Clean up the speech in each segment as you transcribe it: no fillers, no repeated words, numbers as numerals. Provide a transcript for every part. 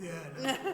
Yeah, no, yeah.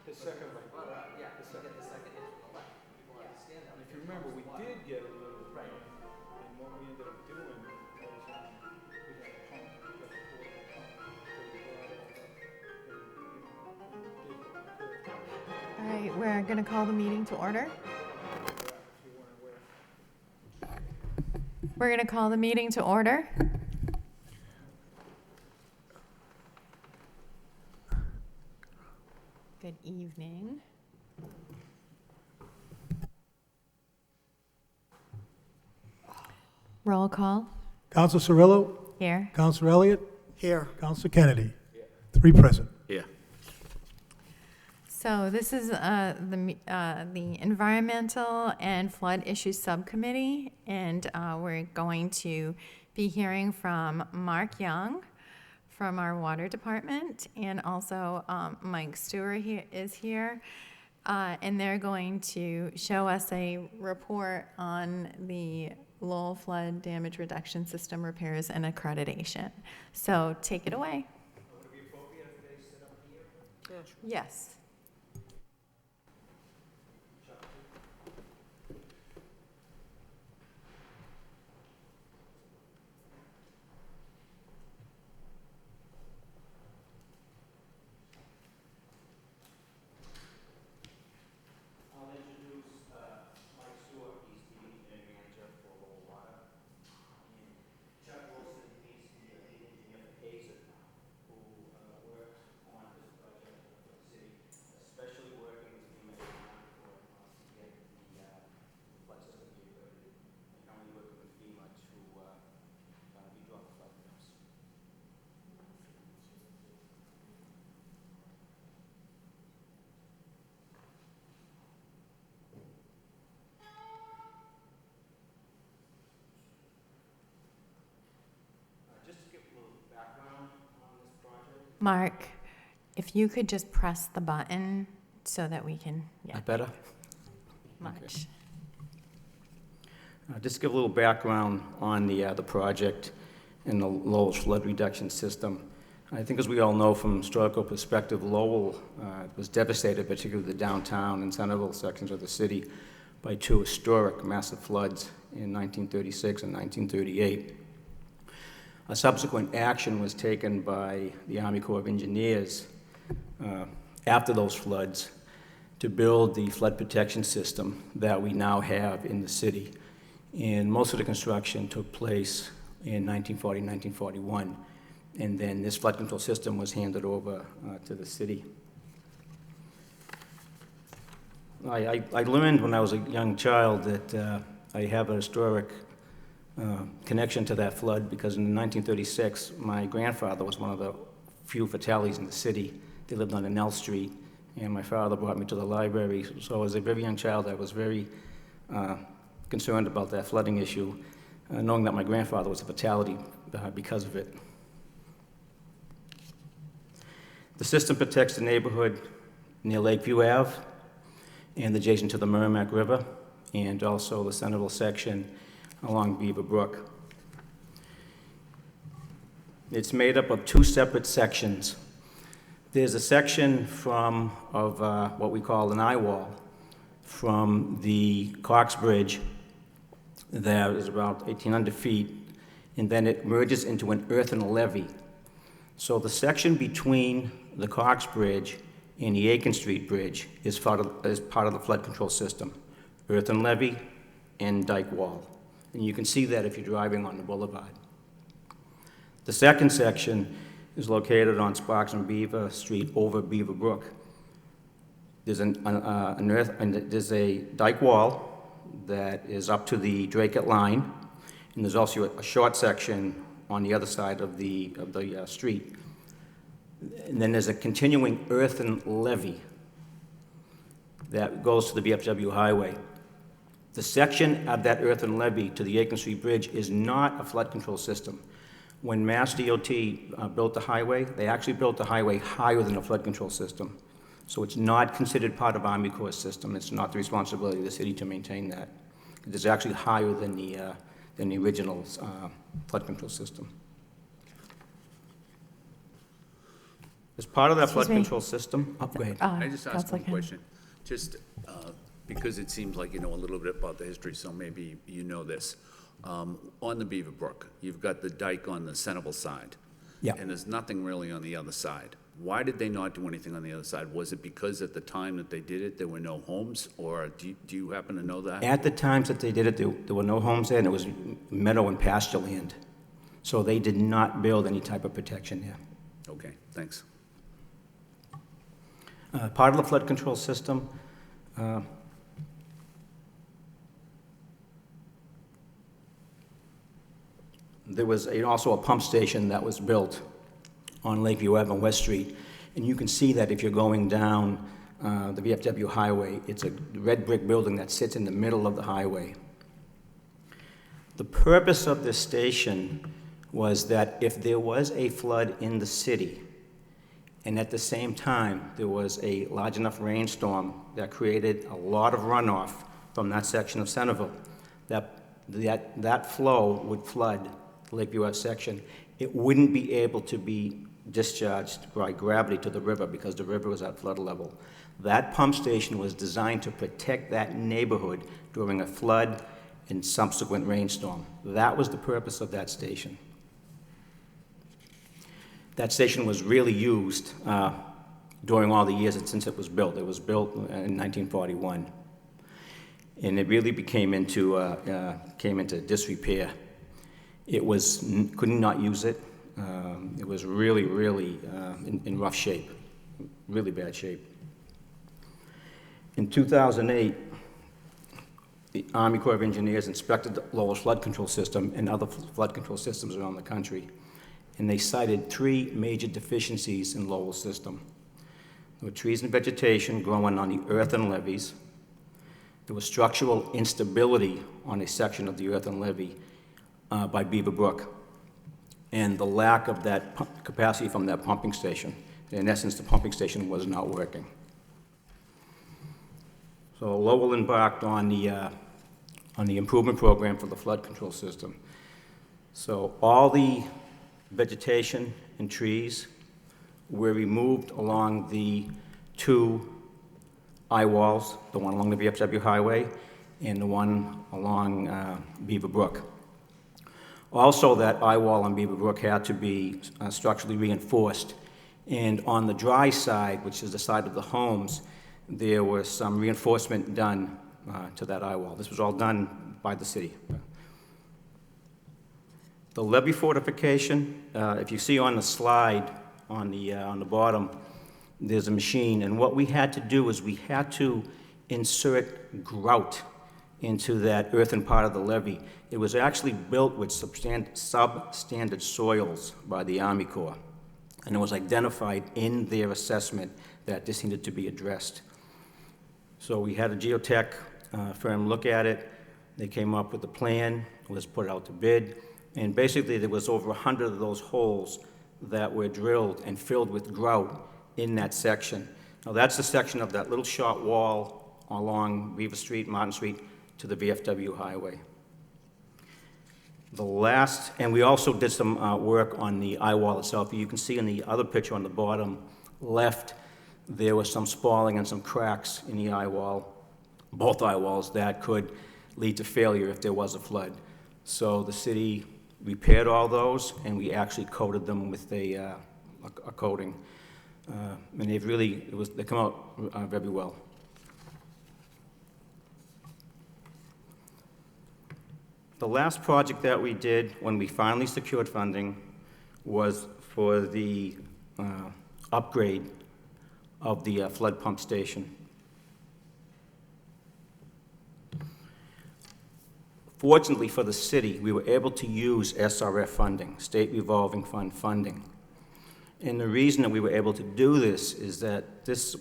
The second one. The second. And if you remember, we did get a little rain, and what we ended up doing was we had a pump, we had a portable pump, so we brought it up and did what we could. All right, we're We're going to call the meeting to order. We're going to call the meeting to order. Good evening. Roll call. Counsel Cirillo? Here. Counsel Elliott? Here. Counsel Kennedy? 3 present. Yeah. So this is the Environmental and Flood Issues Subcommittee, and we're going to be hearing from Mark Young from our Water Department, and also Mike Stewart is here, and they're going to show us a report on the Lowell Flood Damage Reduction System repairs and accreditation. So take it away. Would it be appropriate if they sit up here? Yes. I'll introduce Mike Stewart. He's the engineering manager for Lowell Water. And Chuck Wilson, he's the lead engineer for Hazen, who works on this project for the city, especially working with FEMA to get the flood system integrated. And currently working with FEMA to redraw the flood maps. Just to give a little background on this project. Mark, if you could just press the button so that we can, yeah, Better? much. Just to give a little background on the project and the Lowell flood reduction system. I think as we all know from historical perspective, Lowell was devastated, particularly the downtown and Centerville sections of the city, by 2 historic massive floods in 1936 and 1938. A subsequent action was taken by the Army Corps of Engineers after those floods to build the flood protection system that we now have in the city. And most of the construction took place in 1940, 1941. And then this flood control system was handed over to the city. I learned when I was a young child that I have a historic connection to that flood because in 1936, my grandfather was one of the few fatalities in the city. They lived on Nell Street, and my father brought me to the library. So as a very young child, I was very concerned about that flooding issue, knowing that my grandfather was a fatality because of it. The system protects the neighborhood near Lakeview Ave and adjacent to the Merrimack River, and also the Centerville section along Beaver Brook. It's made up of 2 separate sections. There's a section of what we call an eye wall from the Cox Bridge that is about 1,800 feet, and then it merges into an earthen levee. So the section between the Cox Bridge and the Aiken Street Bridge is part of the flood control system, earthen levee and dike wall. And you can see that if you're driving on the boulevard. The second section is located on Sparks and Beaver Street over Beaver Brook. There's there's a dike wall that is up to the Drake line, and there's also a short section on the other side of the street. And then there's a continuing earthen levee that goes to the VFW highway. The section of that earthen levee to the Aiken Street Bridge is not a flood control system. When Mass DOT built the highway, they actually built the highway higher than the flood control system. So it's not considered part of Army Corps' system. It's not the responsibility of the city to maintain that. It's actually higher than the original flood control system. As part of that flood control system, go ahead. I just asked Councilor one Kennedy. question, just because it seems like you know a little bit about the history, so maybe you know this. On the Beaver Brook, you've got the dike on the Centerville side. Yeah. And there's nothing really on the other side. Why did they not do anything on the other side? Was it because at the time that they did it, there were no homes, or do you happen to know that? At the times that they did it, there were no homes there, and it was meadow and pasture land. So they did not build any type of protection there. Okay, thanks. Part of the flood control system, there was also a pump station that was built on Lakeview Ave and West Street. And you can see that if you're going down the VFW highway, it's a red brick building that sits in the middle of the highway. The purpose of this station was that if there was a flood in the city, and at the same time there was a large enough rainstorm that created a lot of runoff from that section of Centerville, that flow would flood the Lakeview Ave section. It wouldn't be able to be discharged by gravity to the river because the river was at flood level. That pump station was designed to protect that neighborhood during a flood and subsequent rainstorm. That was the purpose of that station. That station was really used during all the years since it was built. It was built in 1941. And it really came into disrepair. Could not use it. It was really, really in rough shape, really bad shape. In 2008, the Army Corps of Engineers inspected Lowell's flood control system and other flood control systems around the country, and they cited 3 major deficiencies in Lowell's system. There were trees and vegetation growing on the earthen levees. There was structural instability on a section of the earthen levee by Beaver Brook, and the lack of that capacity from that pumping station. In essence, the pumping station was not working. So Lowell embarked on the improvement program for the flood control system. So all the vegetation and trees were removed along the 2 eye walls, the one along the VFW highway and the one along Beaver Brook. Also, that eye wall on Beaver Brook had to be structurally reinforced. And on the dry side, which is the side of the homes, there was some reinforcement done to that eye wall. This was all done by the city. The levee fortification, if you see on the slide on the bottom, there's a machine. And what we had to do is we had to insert grout into that earthen part of the levee. It was actually built with substandard soils by the Army Corps, and it was identified in their assessment that this needed to be addressed. So we had a geotech firm look at it. They came up with a plan, was put out to bid, and basically there was over 100 of those holes that were drilled and filled with grout in that section. Now that's the section of that little short wall along Beaver Street, Martin Street, to the VFW highway. And we also did some work on the eye wall itself. You can see in the other picture on the bottom left, there was some spalling and some cracks in the eye wall, both eye walls, that could lead to failure if there was a flood. So the city repaired all those, and we actually coated them with a coating. And they come out very well. The last project that we did when we finally secured funding was for the upgrade of the flood pump station. Fortunately for the city, we were able to use SRF funding, State Revolving Fund funding. And the reason that we were able to do this is that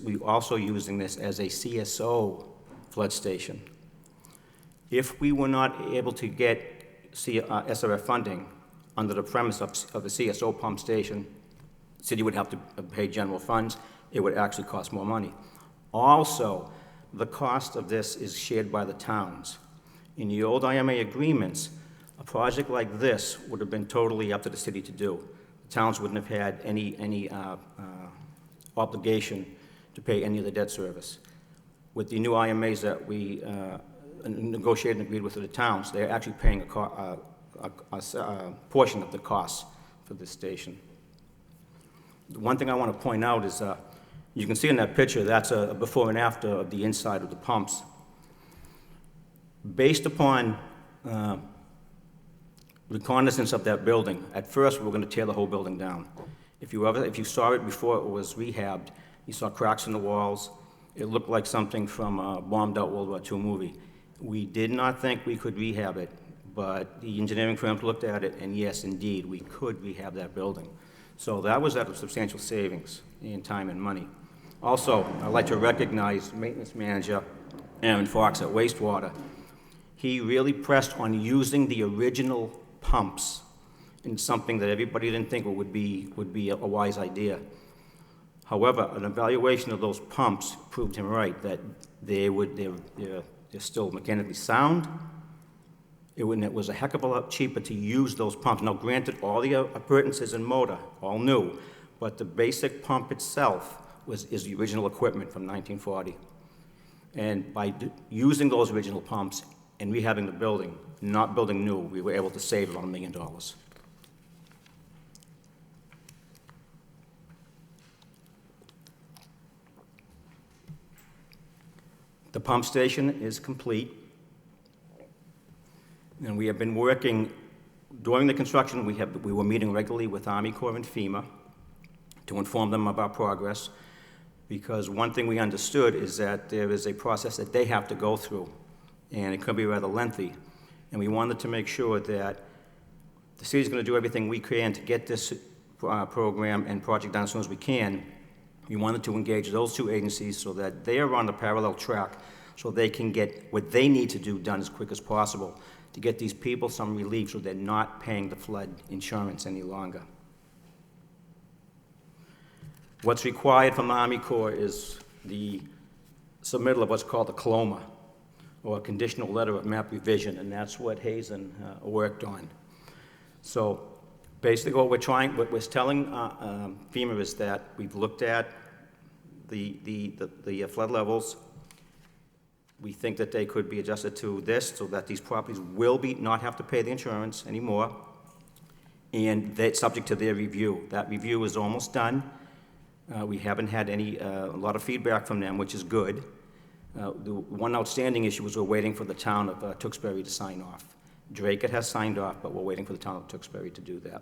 we also using this as a CSO flood station. If we were not able to get SRF funding under the premise of the CSO pump station, the city would have to pay general funds. It would actually cost more money. Also, the cost of this is shared by the towns. In the old IMA agreements, a project like this would have been totally up to the city to do. The towns wouldn't have had any obligation to pay any of the debt service. With the new IMAs that we negotiated and agreed with the towns, they're actually paying a portion of the costs for this station. One thing I want to point out is, you can see in that picture, that's a before and after of the inside of the pumps. Based upon reconnaissance of that building, at first, we were going to tear the whole building down. If you saw it before it was rehabbed, you saw cracks in the walls. It looked like something from a bombed-out World War II movie. We did not think we could rehab it, but the engineering firms looked at it, and yes, indeed, we could rehab that building. So that was at a substantial savings in time and money. Also, I'd like to recognize Maintenance Manager Aaron Fox at Wastewater. He really pressed on using the original pumps in something that everybody didn't think would be a wise idea. However, an evaluation of those pumps proved him right, that they're still mechanically sound. It was a heck of a lot cheaper to use those pumps. Now, granted, all the appurtenances and motor, all new, but the basic pump itself is the original equipment from 1940. And by using those original pumps and rehabbing the building, not building new, we were able to save about $1 million. The pump station is complete, and we have been working, during the construction, we were meeting regularly with Army Corps and FEMA to inform them of our progress, because one thing we understood is that there is a process that they have to go through, and it could be rather lengthy, and we wanted to make sure that the city's going to do everything we can to get this program and project done as soon as we can. We wanted to engage those two agencies so that they are on the parallel track, so they can get what they need to do done as quick as possible to get these people some relief so they're not paying the flood insurance any longer. What's required from the Army Corps is the submittal of what's called a CLOMA, or a conditional letter of map revision, and that's what Hazen worked on. So basically what we're telling FEMA is that we've looked at the flood levels. We think that they could be adjusted to this so that these properties will not have to pay the insurance anymore, and that's subject to their review. That review is almost done. We haven't had a lot of feedback from them, which is good. The one outstanding issue is we're waiting for the town of Tewksbury to sign off. Drake has signed off, but we're waiting for the town of Tewksbury to do that.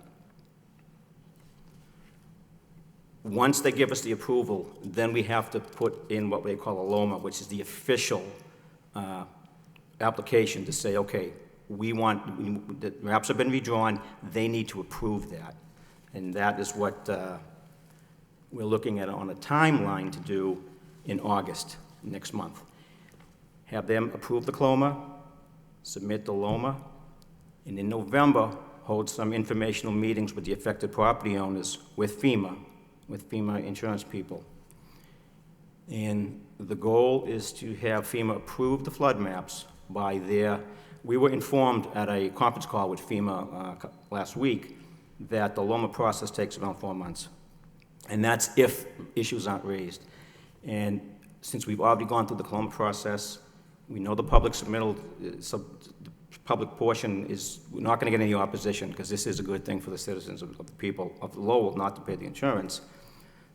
Once they give us the approval, then we have to put in what they call a LOMA, which is the official application to say, okay, the maps have been redrawn, they need to approve that. And that is what we're looking at on a timeline to do in August, next month. Have them approve the CLOMA, submit the LOMA, and in November, hold some informational meetings with the affected property owners with FEMA insurance people. And the goal is to have FEMA approve the flood maps by we were informed at a conference call with FEMA last week that the LOMA process takes around 4 months. And that's if issues aren't raised. And since we've already gone through the CLOMA process, we know the public submittal, the public portion we're not going to get any opposition, because this is a good thing for the citizens of the people of Lowell not to pay the insurance,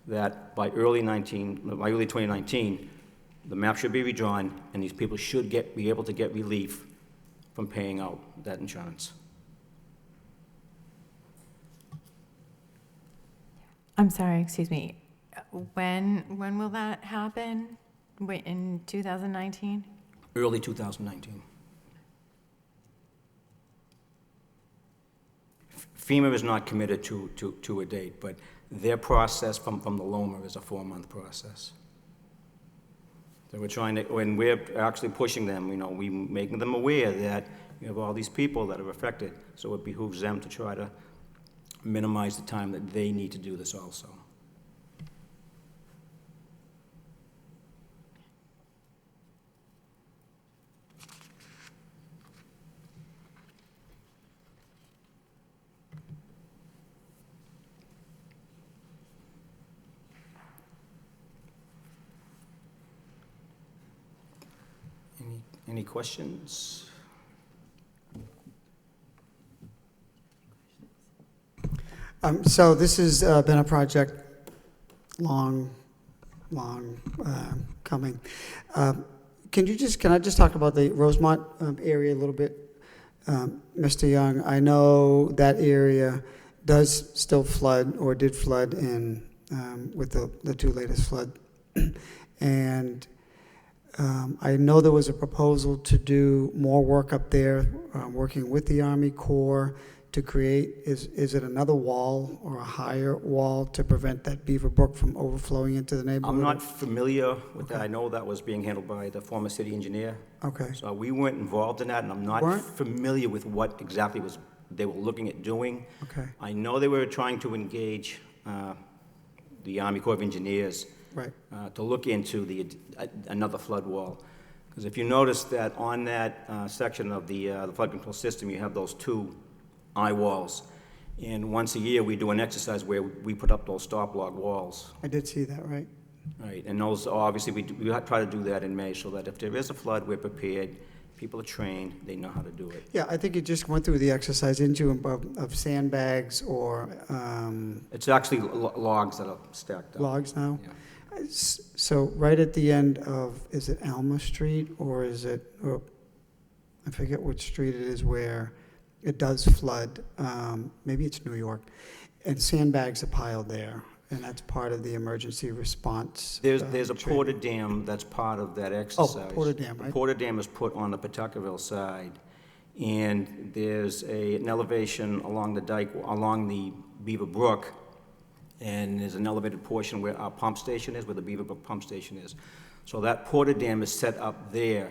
that by early 2019, the map should be redrawn, and these people should be able to get relief from paying out that insurance. I'm sorry, excuse me. When will that happen? In 2019? Early 2019. FEMA is not committed to a date, but their process from the LOMA is a 4-month process. So we're trying to, when we're actually pushing them, we making them aware that you have all these people that are affected, so it behooves them to try to minimize the time that they need to do this also. Any questions? So this has been a project long coming. Can I just talk about the Rosemont area a little bit? Mr. Young, I know that area does still flood, or did flood with the two latest flood. And I know there was a proposal to do more work up there, working with the Army Corps to create, is it another wall or a higher wall to prevent that Beaver Brook from overflowing into the neighborhood? I'm not familiar with that. I know that was being handled by the former city engineer. Okay. So we weren't involved in that, and I'm not Weren't? familiar with what exactly they were looking at doing. Okay. I know they were trying to engage the Army Corps of Engineers Right. to look into another flood wall. Because if you notice that on that section of the flood control system, you have those two eye walls. And once a year, we do an exercise where we put up those stop log walls. I did see that, right? Right, and those, obviously, we try to do that in May, so that if there is a flood, we're prepared, people are trained, they know how to do it. Yeah, I think you just went through the exercise of sandbags or It's actually logs that are stacked up. logs now. Yeah. So right at the end of, is it Alma Street or is it, I forget which street it is where it does flood. Maybe it's New York. And sandbags are piled there. And that's part of the emergency response. There's a training. Porter Dam that's part of that exercise. Porter Dam, right? The Porter Dam is put on the Pawtuckaville side, and there's an elevation along the dike, along the Beaver Brook, and there's an elevated portion where our pump station is, where the Beaver Brook pump station is. So that Porter Dam is set up there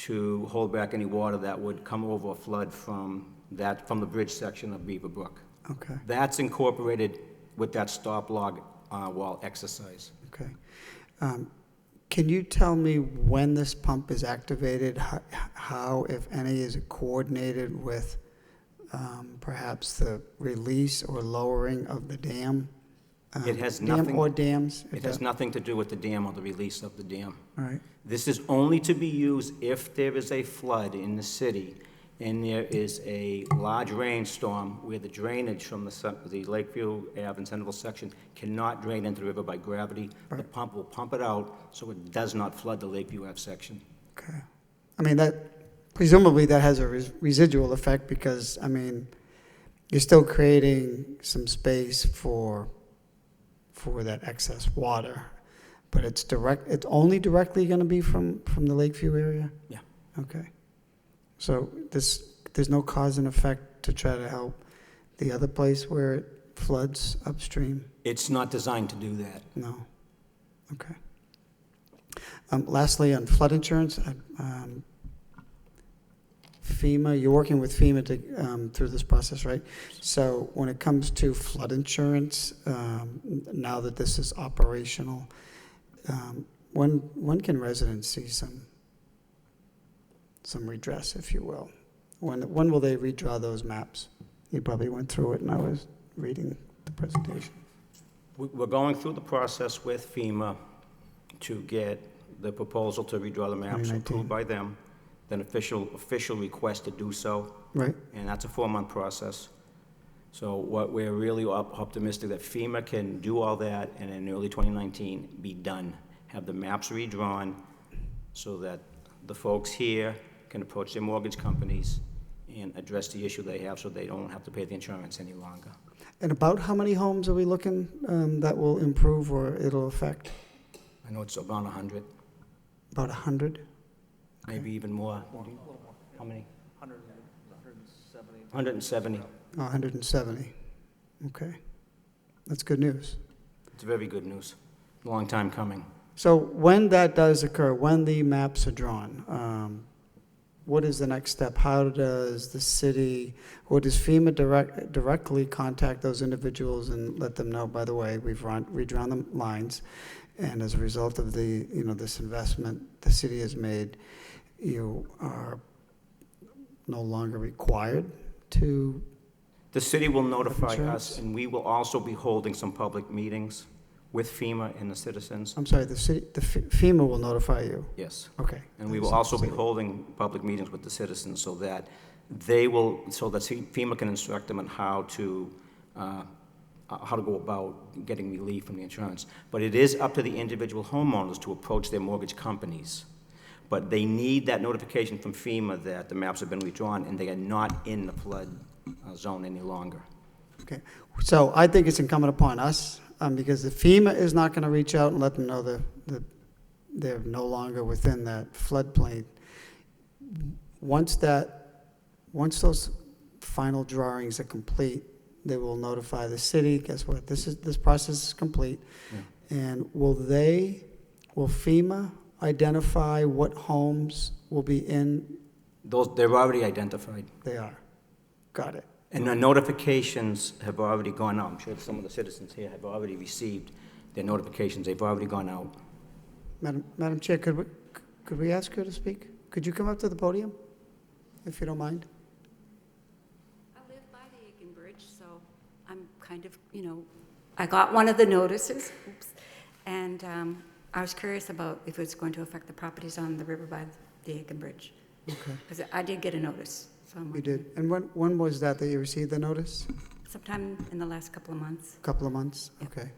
to hold back any water that would come over or flood from the bridge section of Beaver Brook. Okay, That's incorporated with that stop log wall exercise. okay. Can you tell me when this pump is activated? How, if any, is it coordinated with perhaps the release or lowering of the dam? It has Dam nothing- or dams? It has nothing to do with the dam or the release of the dam. All right, This is only to be used if there is a flood in the city and there is a large rainstorm where the drainage from the Lakeview Ave and Centerville section cannot drain into the river by gravity. The Right. pump will pump it out so it does not flood the Lakeview Ave section. okay. I mean, presumably that has a residual effect because, I mean, you're still creating some space for that excess water, but it's only directly going to be from the Lakeview area? Yeah. Okay. So there's no cause and effect to try to help the other place where it floods upstream? It's not designed to do that. No. Okay. Lastly, on flood insurance, FEMA, you're working with FEMA through this process, right? So when it comes to flood insurance, now that this is operational, when can residents see some redress, if you will? When will they redraw those maps? You probably went through it, and I was reading the presentation. We're going through the process with FEMA to get the proposal to redraw the maps 2019. approved by them, then official request to do so, Right? and that's a 4-month process. So what we're really optimistic that FEMA can do all that and in early 2019 be done, have the maps redrawn so that the folks here can approach their mortgage companies and address the issue they have so they don't have to pay the insurance any longer. And about how many homes are we looking that will improve or it'll affect? I know it's around 100, About 100? maybe even more. How many? 170. 170. 170. Okay. That's good news. It's very good news. Long time coming. So when that does occur, when the maps are drawn, what is the next step? How does the city, or does FEMA directly contact those individuals and let them know, by the way, we've redrawn the lines, and as a result of this investment the city has made, you are no longer required to? The city will notify Insurance? us, and we will also be holding some public meetings with FEMA and the citizens. I'm sorry, the FEMA will notify you? Yes. Okay. And we will also be holding public meetings with the citizens so that FEMA can instruct them on how to how to go about getting relief from the insurance. But it is up to the individual homeowners to approach their mortgage companies. But they need that notification from FEMA that the maps have been withdrawn and they are not in the flood zone any longer. Okay, so I think it's incumbent upon us, because if FEMA is not going to reach out and let them know that they're no longer within that floodplain, once those final drawings are complete, they will notify the city, guess what, this process is complete. Yeah. And will FEMA identify what homes will be in? They're already identified. They are. Got it. And the notifications have already gone out. I'm sure some of the citizens here have already received their notifications. They've already gone out. Madam Chair, could we ask her to speak? Could you come up to the podium, if you don't mind? I live by the Aiken Bridge, so I'm kind of, I got one of the notices, and I was curious about if it's going to affect the properties on the river by the Aiken Bridge. Okay. Because I did get a notice, so I'm You wondering. did. And when was that you received the notice? Sometime in the last couple of months. Couple of months? Yeah. Okay.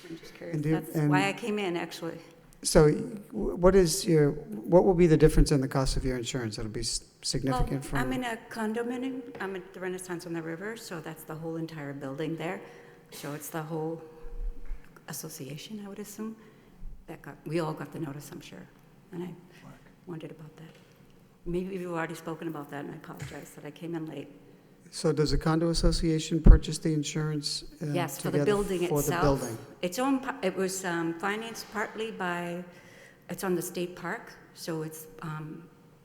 I'm just curious. And do you- That's and- why I came in, actually. So what will be the difference in the cost of your insurance? It'll be significant Well, from? I'm in a condominium. I'm at the Renaissance on the River, so that's the whole entire building there. So it's the whole association, I would assume, we all got the notice, I'm sure. And I wondered about that. Maybe you've already spoken about that, and I apologize that I came in late. So does the condo association purchase the insurance? Yes, for the together building for itself. the building? It was financed partly by, it's on the state park, so it's,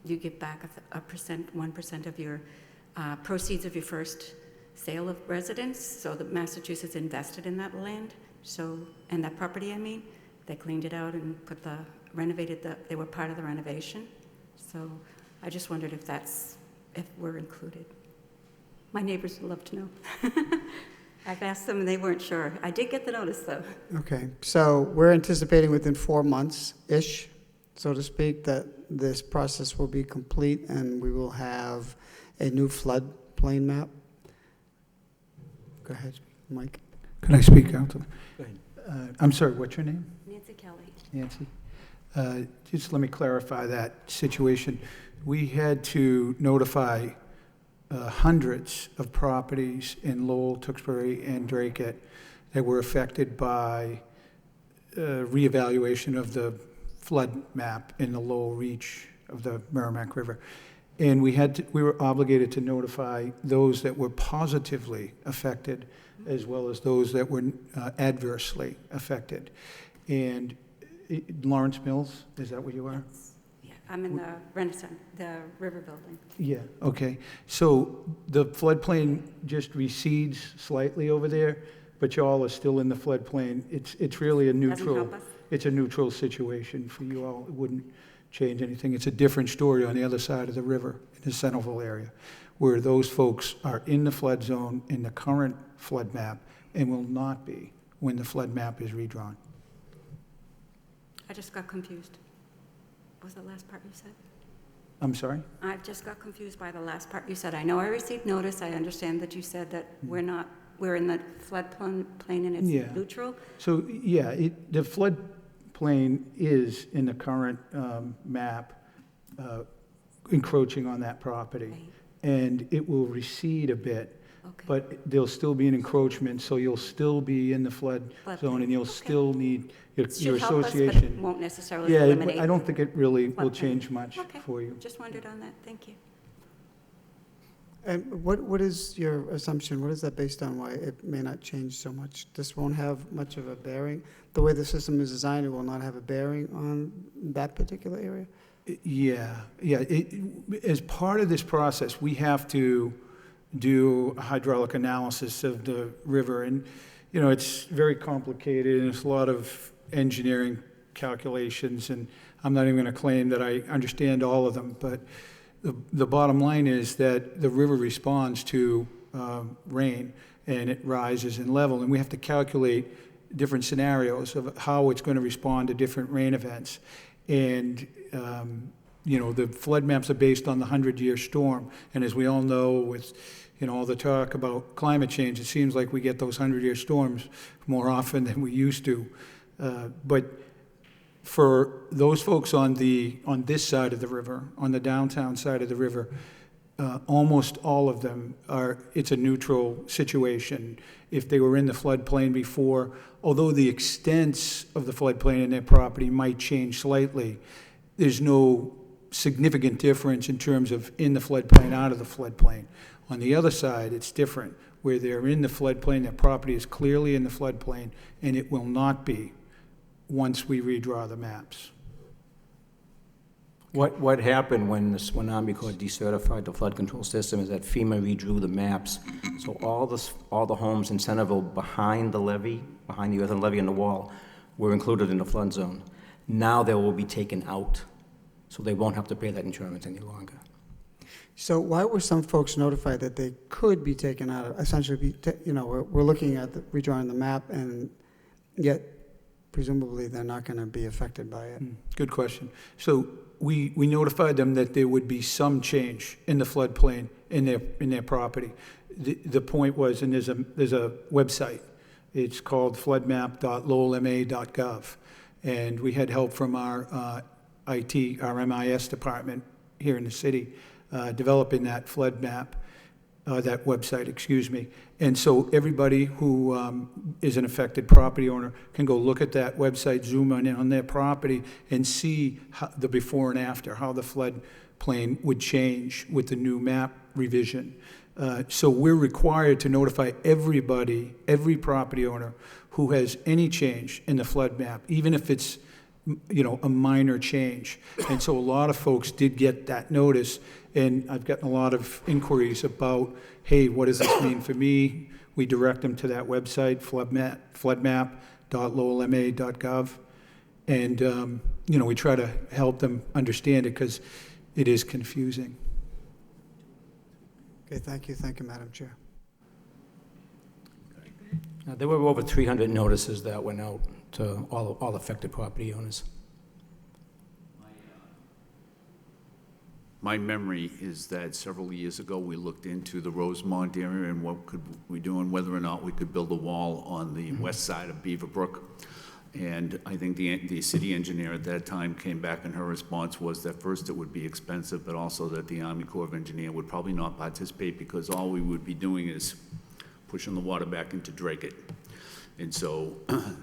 you get back 1% of your proceeds of your first sale of residence. So the Massachusetts invested in that land, and that property, I mean. They cleaned it out and they were part of the renovation. So I just wondered if we're included. My neighbors would love to know. I've asked them and they weren't sure. I did get the notice though. Okay, so we're anticipating within 4 months-ish, so to speak, that this process will be complete and we will have a new floodplain map. Go ahead, Mike. Can I speak, Council? Go ahead. I'm sorry, what's your name? Nancy Kelly. Nancy? Just let me clarify that situation. We had to notify hundreds of properties in Lowell, Tewksbury, and Dracut that were affected by reevaluation of the flood map in the Lowell reach of the Merrimack River. And we were obligated to notify those that were positively affected as well as those that were adversely affected. And Lawrence Mills, is that where you are? Yeah, I'm in the Renaissance, the river building. Yeah, okay. So the floodplain just recedes slightly over there, but y'all are still in the floodplain. It's really a Doesn't neutral. help us? It's a neutral situation for you all. It wouldn't change anything. It's a different story on the other side of the river in the Centerville area, where those folks are in the flood zone in the current flood map and will not be when the flood map is redrawn. I just got confused. What was the last part you said? I'm sorry? I just got confused by the last part you said. I know I received notice. I understand that you said that we're in the floodplain and it's Yeah. neutral. So, yeah, the floodplain is in the current map encroaching on that property. Right. And it will recede a bit, Okay. but there'll still be an encroachment, so you'll still be in the flood zone, and you'll Okay. still need your Should help us, but it association. won't necessarily Yeah, eliminate. I don't think it really will floodplain. change much Okay. for you. Just wondered on that. Thank you. And what is your assumption? What is that based on, why it may not change so much? This won't have much of a bearing? The way the system is designed, it will not have a bearing on that particular area? Yeah. As part of this process, we have to do a hydraulic analysis of the river, and, it's very complicated, and it's a lot of engineering calculations, and I'm not even going to claim that I understand all of them, but the bottom line is that the river responds to rain, and it rises in level, and we have to calculate different scenarios of how it's going to respond to different rain events. And the flood maps are based on the 100-year storm. And as we all know, with, all the talk about climate change, it seems like we get those 100-year storms more often than we used to. But for those folks on this side of the river, on the downtown side of the river, almost all of them it's a neutral situation. If they were in the floodplain before, although the extents of the floodplain in their property might change slightly, there's no significant difference in terms of in the floodplain, out of the floodplain. On the other side, it's different, where they're in the floodplain, their property is clearly in the floodplain, and it will not be once we redraw the maps. What happened when Army Corps decertified the flood control system is that FEMA redrew the maps. So all the homes in Centerville behind the levee, behind the earthen levee and the wall, were included in the flood zone. Now they will be taken out, so they won't have to pay that insurance any longer. So why were some folks notified that they could be taken out, essentially we're looking at redrawing the map, and yet presumably they're not going to be affected by it? Good question. So we notified them that there would be some change in the floodplain in their property. The point was, and there's a website, it's called floodmap.lowellma.gov, and we had help from our IT, our MIS department here in the city, developing that flood map, that website, excuse me. And so everybody who is an affected property owner can go look at that website, zoom in on their property, and see the before and after, how the floodplain would change with the new map revision. So we're required to notify everybody, every property owner who has any change in the flood map, even if it's a minor change. And so a lot of folks did get that notice, and I've gotten a lot of inquiries about, hey, what does this mean for me? We direct them to that website, floodmap.lowellma.gov, and we try to help them understand it, because it is confusing. Okay, thank you, Madam Chair. There were over 300 notices that went out to all affected property owners. My memory is that several years ago, we looked into the Rosemont area and what could we do, and whether or not we could build a wall on the west side of Beaverbrook. And I think the city engineer at that time came back, and her response was that first it would be expensive, but also that the Army Corps of Engineers would probably not participate, because all we would be doing is pushing the water back into Dracut. And so,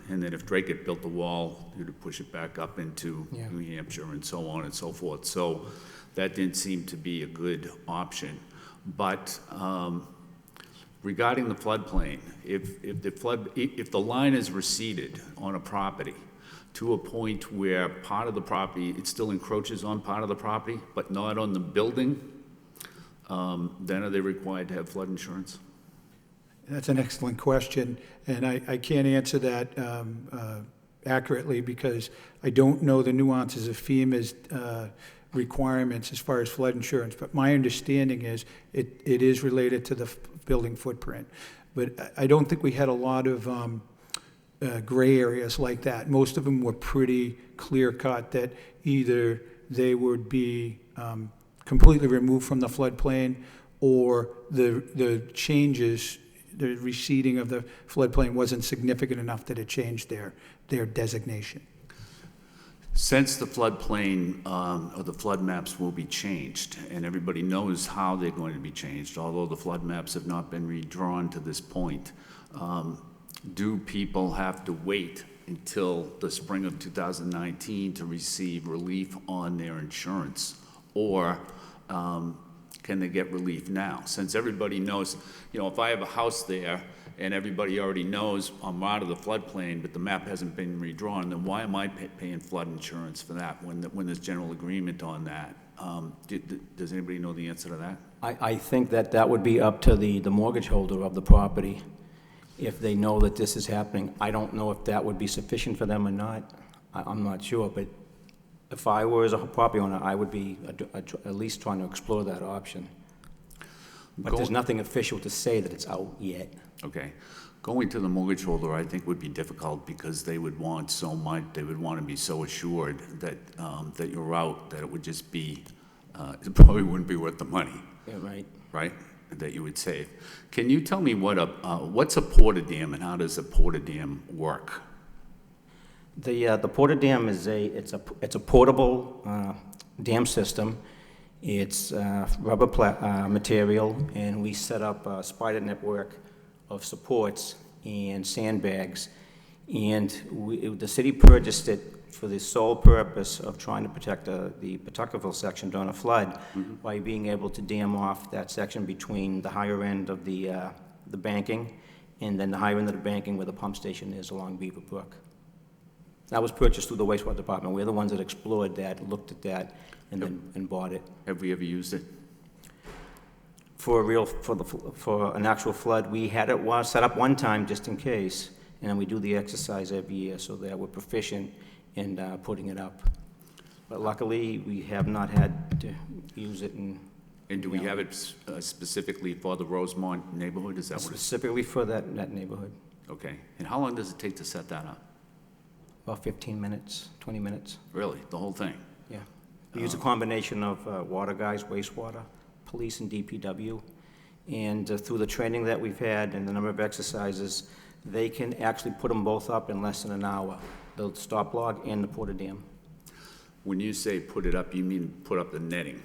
and then if Dracut built the wall, you would push it back up into New Hampshire and so on and so forth. So that didn't seem to be a good option. But regarding the floodplain, if the line is receded on a property to a point where part of the property, it still encroaches on part of the property, but not on the building, then are they required to have flood insurance? That's an excellent question, and I can't answer that accurately, because I don't know the nuances of FEMA's requirements as far as flood insurance, but my understanding is it is related to the building footprint. But I don't think we had a lot of gray areas like that. Most of them were pretty clear-cut, that either they would be completely removed from the floodplain, or the changes, the receding of the floodplain wasn't significant enough that it changed their designation. Since the floodplain or the flood maps will be changed, and everybody knows how they're going to be changed, although the flood maps have not been redrawn to this point, do people have to wait until the spring of 2019 to receive relief on their insurance? Or can they get relief now? Since everybody knows, if I have a house there and everybody already knows I'm out of the floodplain, but the map hasn't been redrawn, then why am I paying flood insurance for that when there's general agreement on that? Does anybody know the answer to that? I think that would be up to the mortgage holder of the property, if they know that this is happening. I don't know if that would be sufficient for them or not. I'm not sure, but if I were as a property owner, I would be at least trying to explore that option. But there's nothing official to say that it's out yet. Okay. Going to the mortgage holder, I think, would be difficult because they would want so much, they would want to be so assured that, that you're out, that it would just be, it probably wouldn't be worth the money, Yeah, right. right? That you would save. Can you tell me what's a porta dam and how does a porta dam work? The porta dam is it's a portable dam system. It's rubber material, and we set up a spider network of supports and sandbags. And the city purchased it for the sole purpose of trying to protect the Pawtuckaville section during a flood by being able to dam off that section between the higher end of the banking and then the higher end of the banking where the pump station is along Beaver Brook. That was purchased through the wastewater department. We're the ones that explored that, looked at that, and bought it. Have we ever used it? For an actual flood, we had it set up one time just in case, and then we do the exercise every year so that we're proficient in putting it up. But luckily, we have not had to use it in. And do we have it specifically for the Rosemont neighborhood? Is that what it's? Specifically for that neighborhood. Okay. And how long does it take to set that up? About 15 minutes, 20 minutes. Really? The whole thing? Yeah. We use a combination of water guys, wastewater, police, and DPW. And through the training that we've had and the number of exercises, they can actually put them both up in less than an hour, the stop log and the porta dam. When you say put it up, you mean put up the netting?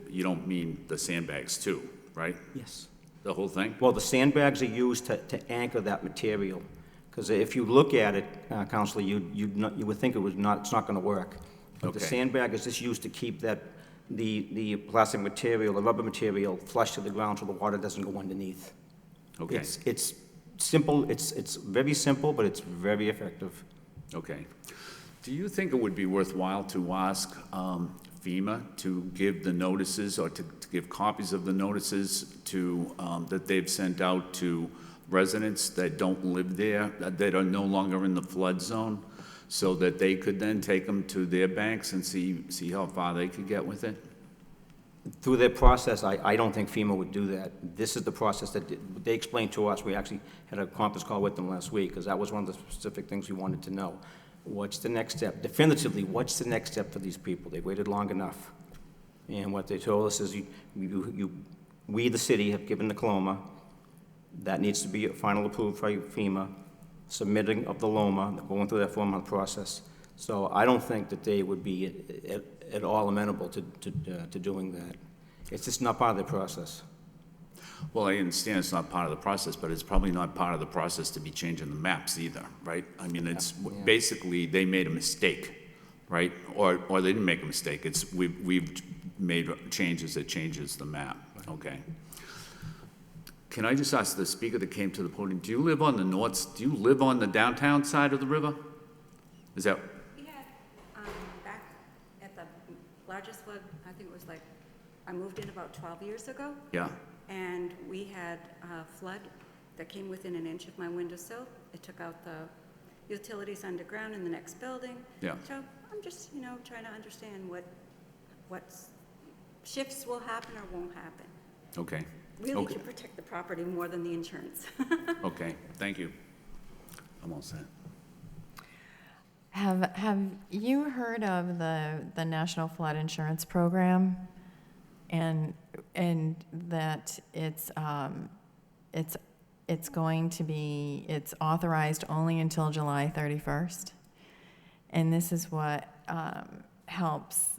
You don't mean the sandbags too, right? Yes. The whole thing? Well, the sandbags are used to anchor that material. Because if you look at it, Counselor, you would think it's not going to work. But the Okay. sandbag is just used to keep the plastic material, the rubber material, flush to the ground so the water doesn't go underneath. Okay. It's simple. It's very simple, but it's very effective. Okay. Do you think it would be worthwhile to ask FEMA to give the notices or to give copies of the notices to, that they've sent out to residents that don't live there, that are no longer in the flood zone, so that they could then take them to their banks and see how far they could get with it? Through their process, I don't think FEMA would do that. This is the process that they explained to us. We actually had a conference call with them last week, because that was one of the specific things we wanted to know. What's the next step? Definitively, what's the next step for these people? They waited long enough. And what they told us is we, the city, have given the CLOMA. That needs to be final approved by FEMA, submitting of the LOMA, going through that 4-month process. So I don't think that they would be at all amenable to doing that. It's just not part of the process. Well, I understand it's not part of the process, but it's probably not part of the process to be changing the maps either, right? I mean, it's basically they made a mistake, right? Or they didn't make a mistake. It's we've made changes that changes the map. Okay. Can I just ask the speaker that came to the podium, do you live on the downtown side of the river? Is that? We had, back at the largest flood, I think it was like, I moved in about 12 years ago, Yeah. and we had a flood that came within an inch of my windowsill. It took out the utilities underground in the next building. Yeah. So I'm just, trying to understand what shifts will happen or won't happen. Okay. Really Okay. to protect the property more than the insurance. Okay, thank you. I'm all set. Have you heard of the National Flood Insurance Program? And that it's authorized only until July 31st. And this is what helps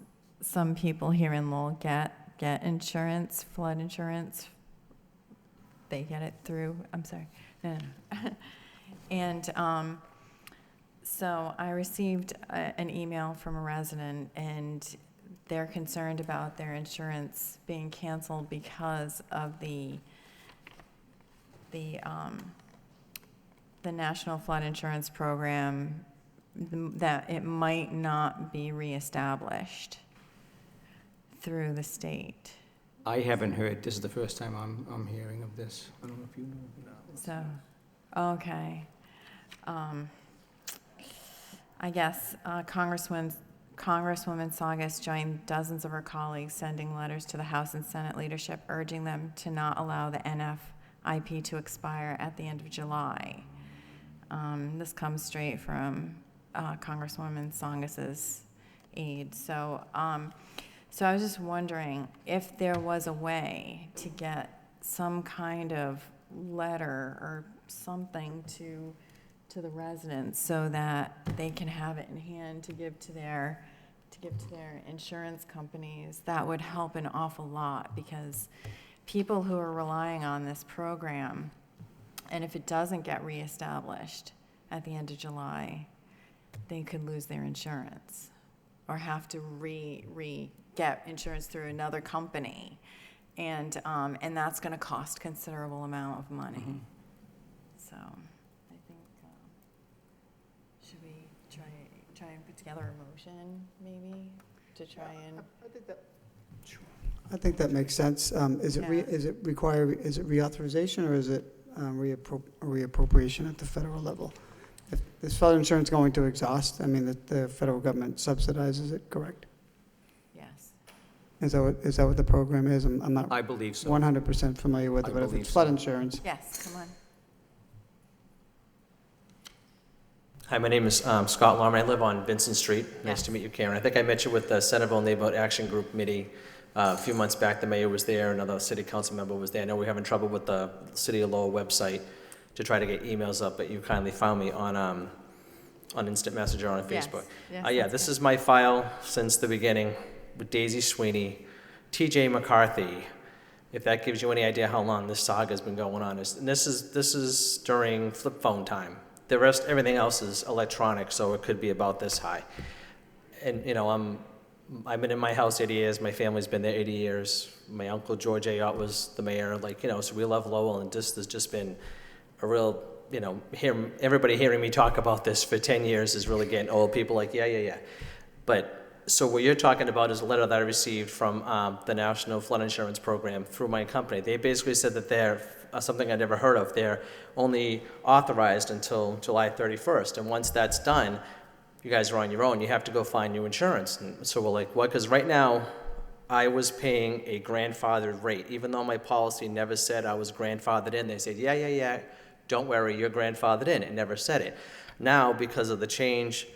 some people here in Lowell get insurance, flood insurance. They get it through, I'm sorry, no. And so I received an email from a resident, and they're concerned about their insurance being canceled because of the National Flood Insurance Program, that it might not be reestablished through the state. I haven't heard. This is the first time I'm hearing of this. I don't know if you know. So, okay. I guess Congresswoman Congresswoman Saugus joined dozens of her colleagues sending letters to the House and Senate leadership urging them to not allow the NFIP to expire at the end of July. This comes straight from Congresswoman Saugus's aide. So I was just wondering if there was a way to get some kind of letter or something to the residents so that they can have it in hand to give to their insurance companies. That would help an awful lot, because people who are relying on this program, and if it doesn't get reestablished at the end of July, they could lose their insurance or have to get insurance through another company, and that's going to cost considerable amount of money. Mm-hmm. So I think should we try and put together a motion maybe to try and I think that makes sense. Is it reauthorization, or is it reappropriation at the federal level? If this flood insurance going to exhaust, I mean, the federal government subsidizes it, correct? yes. Is that what the program is? I'm not I believe so. 100% familiar with I it, but if believe it's flood so. insurance, Yes, come on. Hi, my name is Scott Lorman. I live on Vincent Street. Nice Yes. to meet you, Karen. I think I met you with the Centerville Neighborhood Action Group meeting a few months back. The mayor was there, another city council member was there. I know we're having trouble with the City of Lowell website to try to get emails up, but you kindly found me on Instant Messenger on Yes. Facebook. Yes, Yeah, that's this good. is my file since the beginning with Daisy Sweeney, TJ McCarthy. If that gives you any idea how long this saga's been going on. And this is during flip phone time. The rest, everything else is electronic, so it could be about this high. And, you know, I've been in my house 80 years, my family's been there 80 years. My uncle George Ayotte was the mayor, like, you know, so we love Lowell, and this has just been a real, you know, everybody hearing me talk about this for 10 years is really getting old. People like, yeah. But, so what you're talking about is a letter that I received from the National Flood Insurance Program through my company. They basically said that they're, something I'd never heard of, they're only authorized until July 31st. And once that's done, you guys are on your own. You have to go find new insurance. And so we're like, what? Because right now, I was paying a grandfathered rate. Even though my policy never said I was grandfathered in, they said, yeah, don't worry, you're grandfathered in. It never said it. Now, because of the change,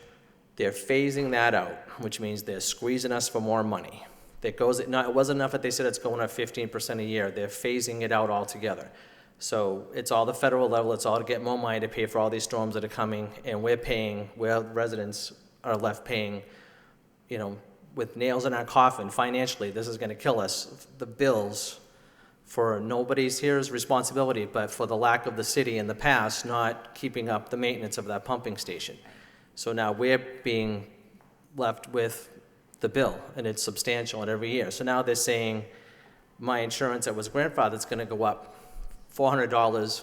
they're phasing that out, which means they're squeezing us for more money. It wasn't enough that they said it's going up 15% a year. They're phasing it out altogether. So it's all the federal level. It's all to get more money to pay for all these storms that are coming, and where residents are left paying, you know, with nails in our coffin financially. This is going to kill us. The bills for nobody's here's responsibility, but for the lack of the city in the past not keeping up the maintenance of that pumping station. So now we're being left with the bill, and it's substantial and every year. So now they're saying my insurance that was grandfathered is going to go up $400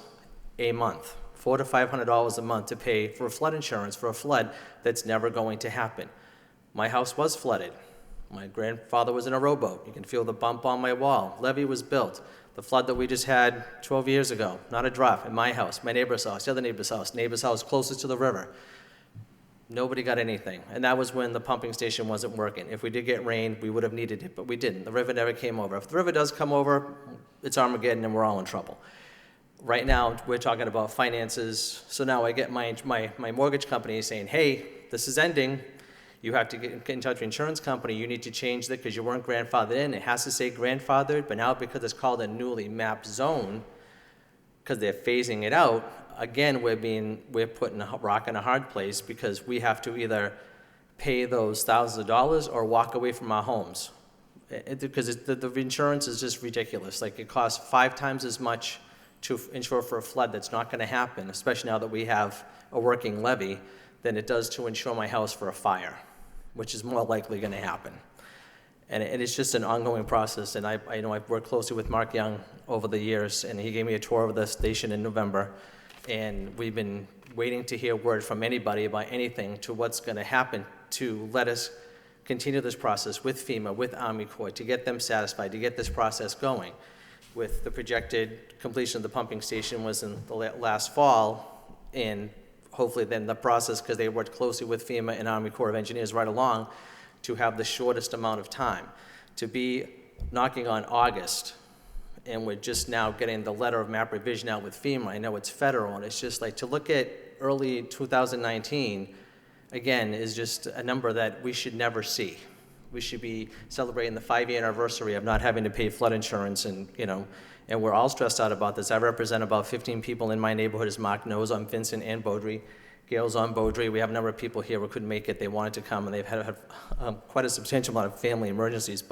a month, $400 to $500 a month to pay for flood insurance for a flood that's never going to happen. My house was flooded. My grandfather was in a rowboat. You can feel the bump on my wall. Levee was built. The flood that we just had 12 years ago, not a drop in my house, my neighbor's house, the other neighbor's house closest to the river. Nobody got anything. And that was when the pumping station wasn't working. If we did get rain, we would have needed it, but we didn't. The river never came over. If the river does come over, it's Armageddon and we're all in trouble. Right now, we're talking about finances. So now I get my mortgage company saying, hey, this is ending. You have to get in touch with your insurance company. You need to change that because you weren't grandfathered in. It has to say grandfathered, but now because it's called a newly mapped zone, because they're phasing it out, again, we're putting a rock in a hard place because we have to either pay those thousands of dollars or walk away from our homes. Because the insurance is just ridiculous. Like, it costs 5 times as much to insure for a flood that's not going to happen, especially now that we have a working levee, than it does to insure my house for a fire, which is more likely going to happen. And it's just an ongoing process. And I know I've worked closely with Mark Young over the years, and he gave me a tour of the station in November. And we've been waiting to hear word from anybody about anything to what's going to happen to let us continue this process with FEMA, with Army Corps, to get them satisfied, to get this process going. With the projected completion of the pumping station was in the last fall, and hopefully then the process, because they worked closely with FEMA and Army Corps of Engineers right along, to have the shortest amount of time. To be knocking on August, and we're just now getting the letter of map revision out with FEMA. I know it's federal, and it's just like to look at early 2019, again, is just a number that we should never see. We should be celebrating the 5-year anniversary of not having to pay flood insurance, and and we're all stressed out about this. I represent about 15 people in my neighborhood, as Mark knows. I'm Vincent and Beaudry. Gail's on Beaudry. We have a number of people here who couldn't make it. They wanted to come, and they've had quite a substantial amount of family emergencies,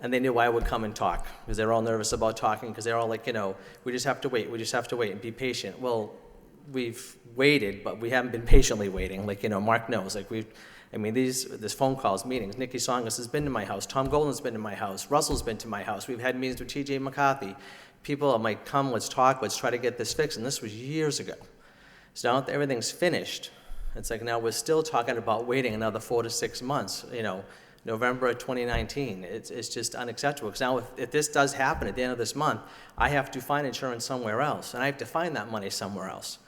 and they knew I would come and talk, because they're all nervous about talking, because they're all like, we just have to wait, and be patient. Well, we've waited, but we haven't been patiently waiting. Mark knows, these phone calls, meetings. Nikki Songas has been to my house. Tom Golan's been to my house. Russell's been to my house. We've had meetings with TJ McCarthy. People are like, come, let's talk, let's try to get this fixed, and this was years ago. So now that everything's finished, it's like now we're still talking about waiting another 4 to 6 months, November of 2019. It's just unacceptable, because now if this does happen at the end of this month, I have to find insurance somewhere else, and I have to find that money somewhere else.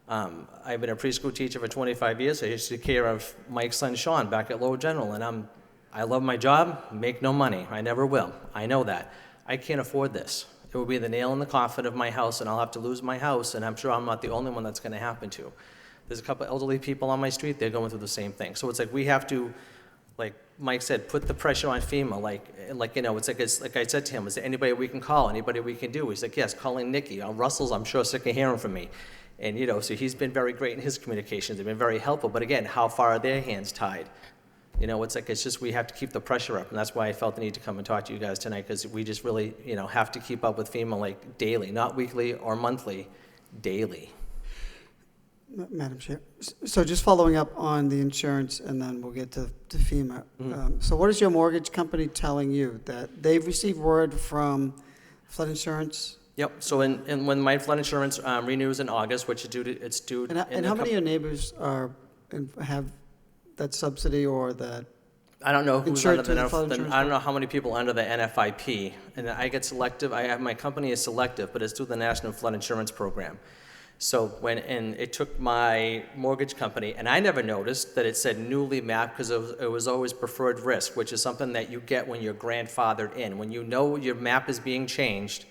I've been a preschool teacher for 25 years. I used to take care of Mike's son Sean back at Lowell General, and I love my job, make no money. I never will. I know that. I can't afford this. It will be the nail in the coffin of my house, and I'll have to lose my house, and I'm sure I'm not the only one that's going to happen to. There's a couple elderly people on my street, they're going through the same thing. So it's like we have to, like Mike said, put the pressure on FEMA. It's like I said to him, is there anybody we can call, anybody we can do? He's like, yes, calling Nikki. Russell's, I'm sure, sick of hearing from me. And, so he's been very great in his communications. They've been very helpful. But again, how far are their hands tied? It's just we have to keep the pressure up. And that's why I felt the need to come and talk to you guys tonight, because we just really, have to keep up with FEMA daily, not weekly or monthly, daily. Madam Chair, so just following up on the insurance, and then we'll get to FEMA. Mm-hmm. So what is your mortgage company telling you? That they've received word from flood insurance? Yep. So when my flood insurance renews in August, which it's due. And how many of your neighbors have that subsidy or that? I don't know who's under I don't know how many people under the NFIP, and I get selective. My company is selective, but it's through the National Flood Insurance Program. So it took my mortgage company, and I never noticed that it said newly mapped, because it was always preferred risk, which is something that you get when you're grandfathered in. When you know your map is being changed,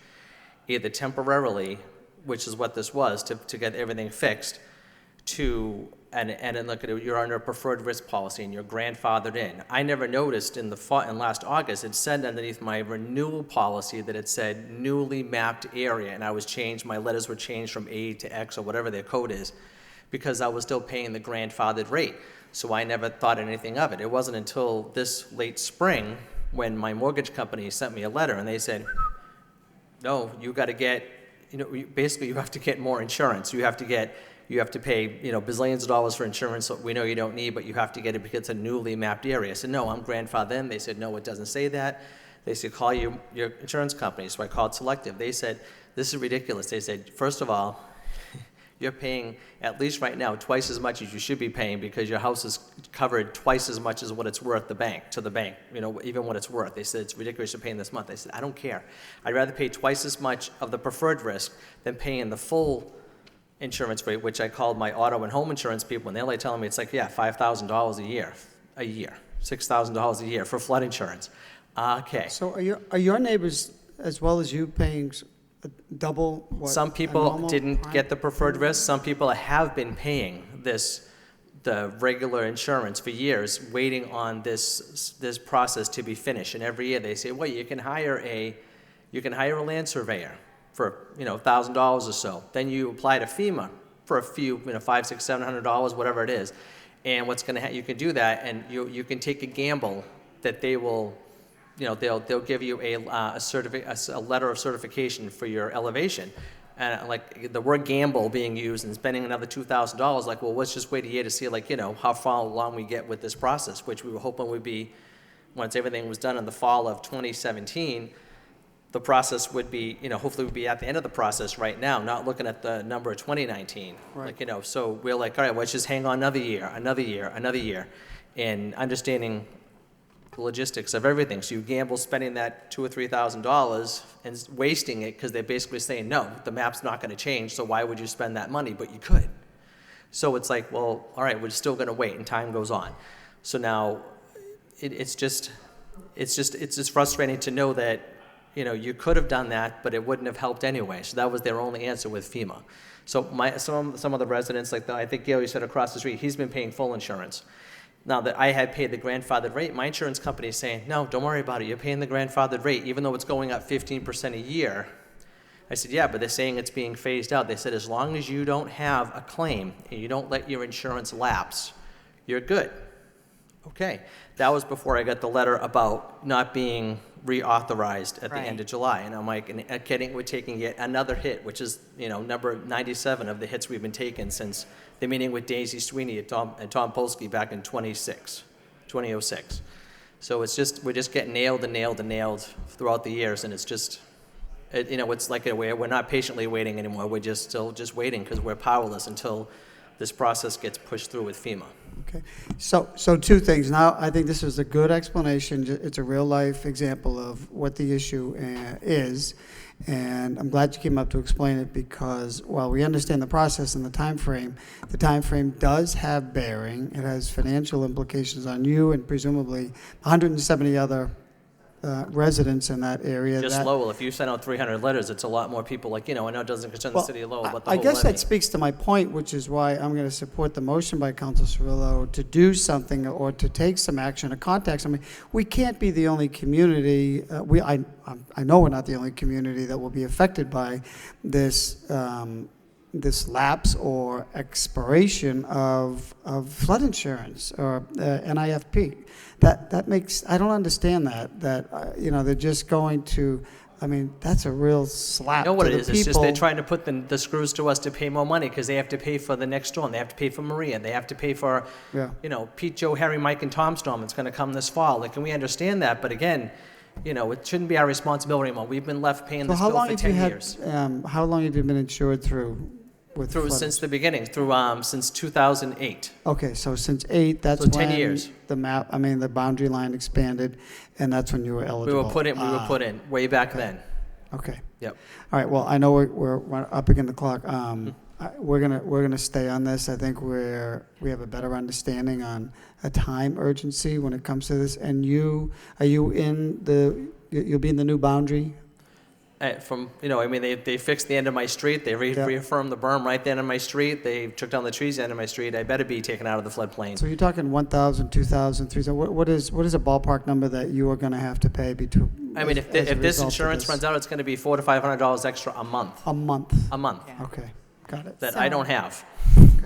either temporarily, which is what this was, to get everything fixed, and look at it, you're under a preferred risk policy and you're grandfathered in. I never noticed in last August, it said underneath my renewal policy that it said newly mapped area, and my letters were changed from A to X or whatever their code is, because I was still paying the grandfathered rate. So I never thought anything of it. It wasn't until this late spring when my mortgage company sent me a letter and they said, no, you got to get, basically you have to get more insurance. You have to pay, bazillions of dollars for insurance that we know you don't need, but you have to get it because it's a newly mapped area. I said, no, I'm grandfathered in. They said, no, it doesn't say that. They said, call your insurance company. So I called Selective. They said, this is ridiculous. They said, first of all, you're paying, at least right now, twice as much as you should be paying, because your house is covered twice as much as what it's worth to the bank, even what it's worth. They said, it's ridiculous you're paying this month. I said, I don't care. I'd rather pay twice as much of the preferred risk than paying the full insurance rate, which I called my auto and home insurance people, and they're like telling me it's like, yeah, $5,000 a year, $6,000 a year for flood insurance. Okay. So are your neighbors, as well as you, paying double what? Some people didn't get the preferred risk. Some people have been paying the regular insurance for years, waiting on this process to be finished. And every year they say, well, you can hire a land surveyor for $1,000 or so. Then you apply to FEMA for a few, $500, $600, $700, whatever it is. And what's going to you can do that, and you can take a gamble that they will. They'll give you a letter of certification for your elevation. And like the word gamble being used and spending another $2,000, like, well, let's just wait a year to see, how far along we get with this process, which we were hoping would be, once everything was done in the fall of 2017, the process would be, hopefully would be at the end of the process right now, not looking at the number of 2019. Right. So we're like, all right, let's just hang on another year, and understanding the logistics of everything. So you gamble spending that $2,000 or $3,000 and wasting it, because they're basically saying, no, the map's not going to change, so why would you spend that money? But you could. So it's like, well, all right, we're still going to wait, and time goes on. So now it's just frustrating to know that, you know, you could have done that, but it wouldn't have helped anyway. So that was their only answer with FEMA. So some of the residents, like I think Gail, you said across the street, he's been paying full insurance. Now that I had paid the grandfathered rate, my insurance company is saying, no, don't worry about it. You're paying the grandfathered rate, even though it's going up 15% a year. I said, yeah, but they're saying it's being phased out. They said, as long as you don't have a claim and you don't let your insurance lapse, you're good. Okay. That was before I got the letter about not being reauthorized at the end of July. And I'm like, we're taking yet another hit, which is, you know, number 97 of the hits we've been taking since the meeting with Daisy Sweeney and Tom Polsky back in 2006. So it's just, we're just getting nailed and nailed and nailed throughout the years, and it's just, you know, it's like we're not patiently waiting anymore. We're just still just waiting because we're powerless until this process gets pushed through with FEMA. Okay, so two things. Now, I think this is a good explanation. It's a real-life example of what the issue is, and I'm glad you came up to explain it because while we understand the process and the time frame does have bearing. It has financial implications on you and presumably 170 other residents in that area. Just Lowell, if you send out 300 letters, it's a lot more people. Like, you know, I know it doesn't concern the city of Lowell, but the I whole guess levy. that speaks to my point, which is why I'm going to support the motion by Council Cirillo to do something or to take some action or contact somebody. We can't be the only community. I know we're not the only community that will be affected by this this lapse or expiration of flood insurance or NIFP. That makes, I don't understand that you know, they're just going to, I mean, that's a real slap You know what to it the is? people. It's just they're trying to put the screws to us to pay more money because they have to pay for the next storm. They have to pay for Maria. They have to pay for, you know, Pete, Joe, Harry, Mike, and Tom storm. It's going to come this fall. Like, and we understand that, but again, you know, it shouldn't be our responsibility anymore. We've been left paying this bill for 10 years. How long have you been insured through? Since the beginning, since 2008. Okay, so since 8, that's So 10 when years. the boundary line expanded, and that's when you were eligible. We were put in way back then. Okay. Yep. All right. Well, I know we're up against the clock. We're gonna stay on this. I think we have a better understanding on a time urgency when it comes to this. And you'll be in the new boundary. I mean, they fixed the end of my street. They reaffirmed the berm right there on my street. They took down the trees at the end of my street. I better be taken out of the floodplain. So you're talking 1,000, 2,000, 3,000. What is a ballpark number that you are going to have to pay between? I mean, if this insurance runs out, it's going to be $400 to $500 extra a month. A month. A month. Okay, got it. That I don't have.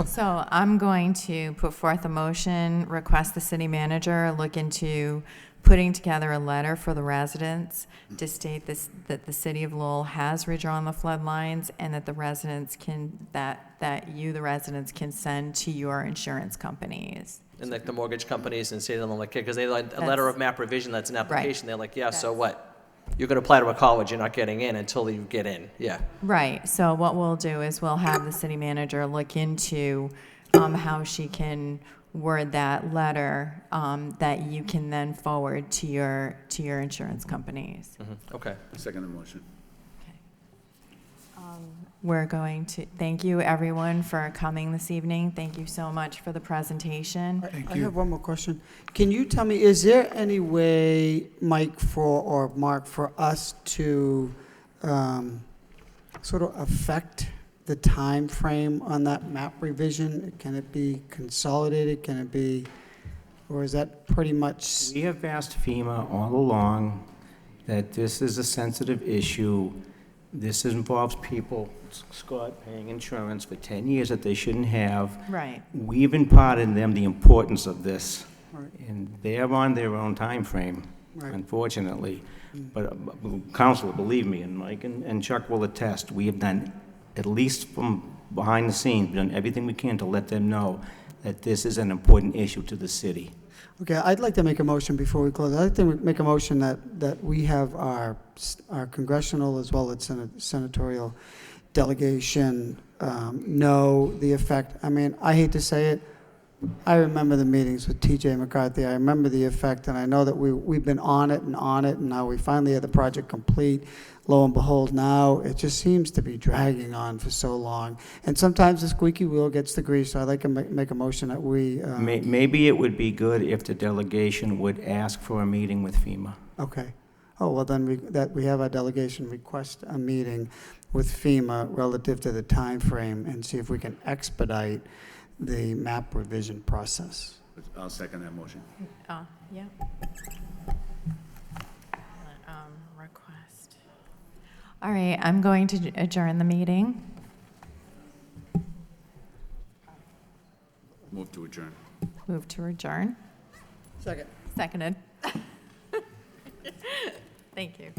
So I'm going to put forth a motion, request the city manager look into putting together a letter for the residents to state this, that the city of Lowell has redrawn the flood lines and that the residents the residents can send to your insurance companies. And like the mortgage companies and say to them, like, because they like a letter of map revision, that's an application. They're like, yeah, so what? You're going to apply to a college, you're not getting in until you get in. Yeah. Right. So what we'll do is we'll have the city manager look into how she can word that letter that you can then forward to your insurance companies. Mm-hmm. Okay. I second the motion. We're going to thank you everyone for coming this evening. Thank you so much for the presentation. I have one more question. Can you tell me, is there any way, Mike or Mark, for us to sort of affect the time frame on that map revision? Can it be consolidated? Can it be, or is that pretty much? We have asked FEMA all along that this is a sensitive issue. This involves people, Scott, paying insurance for 10 years that they shouldn't have. Right. We've imparted them the importance of this, Right. and they're on their own time frame, unfortunately. But Council, believe me, and Mike and Chuck will attest, we have done, at least from behind the scenes, done everything we can to let them know that this is an important issue to the city. Okay, I'd like to make a motion before we close. I'd like to make a motion that we have our congressional as well as senatorial delegation know the effect. I mean, I hate to say it, I remember the meetings with TJ McCarthy. I remember the effect, and I know that we've been on it, and now we finally had the project complete. Lo and behold, now it just seems to be dragging on for so long. And sometimes the squeaky wheel gets the grease, so I'd like to make a motion that we, Maybe it would be good if the delegation would ask for a meeting with FEMA. okay. Oh, well, then we have our delegation request a meeting with FEMA relative to the time frame and see if we can expedite the map revision process. I'll second that motion. Yeah. Request. All right, I'm going to adjourn the meeting. Move to adjourn. Move to adjourn. Second. Seconded. Thank you.